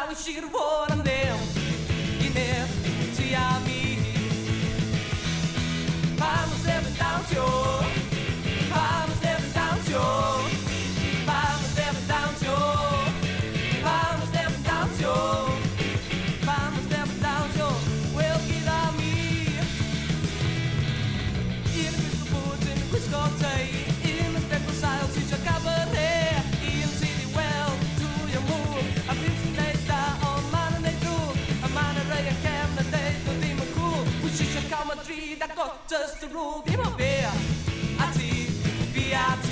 Sai uscire fuori andiamo insieme. Vamos stepping down show. Vamos stepping down show. Vamos stepping down show. Vamos stepping down show. Vamos stepping down show. Well, get on me. In the crystal woods, in the crystal day, in the spectral sails, it's your cabaret. In city well, to your moon. I'm in data on man and they do. A man and ray and cam and they do demon cool. Which is your commentary that got just the rule. Be my bear. I see, be out.